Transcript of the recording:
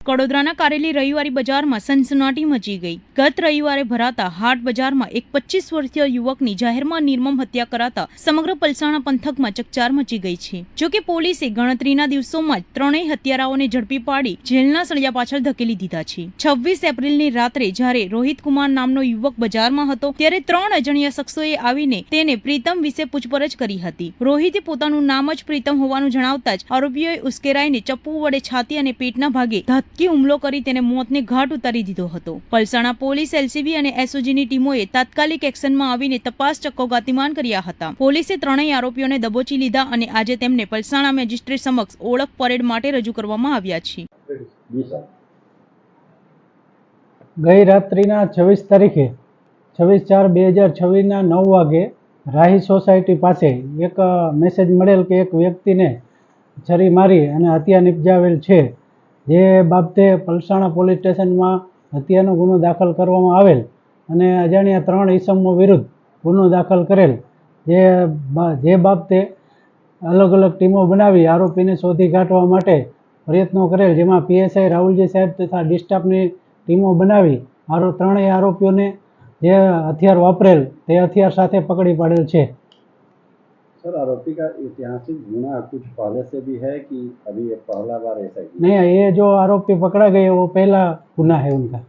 કડોદરાના કારેલી રવિવારી બજારમાં સનસનાટી મચી ગઈ। ગત રવિવારે ભરાતા હાટ બજારમાં એક 25 વર્ષીય યુવકની જાહેરમાં નિર્મમ હત્યા કરાતા સમગ્ર પલસાણા પંથકમાં ચકચાર મચી ગઈ છે। જો કે પોલીસે ગણતરીના દિવસોમાં જ ત્રણેય હત્યારાઓને ઝડપી પાડી જેલના સળિયા પાછળ ધકેલી દીધા છે। 26 એપ્રિલની રાત્રે જ્યારે રોહિત કુમાર નામનો યુવક બજારમાં હતો ત્યારે 3 અજાણ્યા શખ્સોએ આવીને તેને પ્રીતમ વિશે પૂછપરછ કરી હતી। રોહિતે પોતાનું નામ જ પ્રીતમ હોવાનું જણાવતા જ આરોપીઓએ ઉશ્કેરાઈને ચપ્પુ વડે છાતી અને પેટના ભાગે ઘાતકી હુમલો કરી તેને મોતને ઘાટ ઉતારી દીધો હતો। પલસાણા પોલીસ, એલસીબી અને એસઓજીની ટીમોએ તાત્કાલિક એક્શનમાં આવીને તપાસ ચક્કો ગતિમાન કર્યા હતા। પોલીસે ત્રણેય આરોપીઓને દબોચી લીધા અને આજે તેમને પલસાણા મેજિસ્ટ્રેટ સમક્ષ ઓળખ પરેડ માટે રજૂ કરવામાં આવ્યા છે। ગઈ રાત્રિના 26 તારીખે 26/4/2026 ના 9 વાગે રાહી સોસાયટી પાસે એક મેસેજ મળેલ કે એક વ્યક્તિને છરી મારી અને હત્યા નિપજાવેલ છે। જે બાબતે પલસાણા પોલીસ સ્ટેશનમાં હત્યાનો ગુનો દાખલ કરવામાં આવેલ અને અજાણ્યા 3 ઈસમો વિરુદ્ધ ગુનો દાખલ કરેલ। જે બાબતે અલગ અલગ ટીમો બનાવી આરોપીને શોધી કાઢવા માટે પ્રયત્નો કરેલ, જેમાં પીએસઆઈ રાહુલજી સાહેબ તથા ડિસ્ટાફની ટીમો બનાવી ત્રણેય આરોપીઓને જે हथियार वापरेल ते हथियार साथे पकड़ी पाड़ेल छे। सर, आरोपी का ऐतिहासिक गुना कुछ पहले से भी है कि अभी ये पहला बार ऐसा किया? नहीं, ये जो आरोपी पकड़ा गए वो पहला गुना है उनका।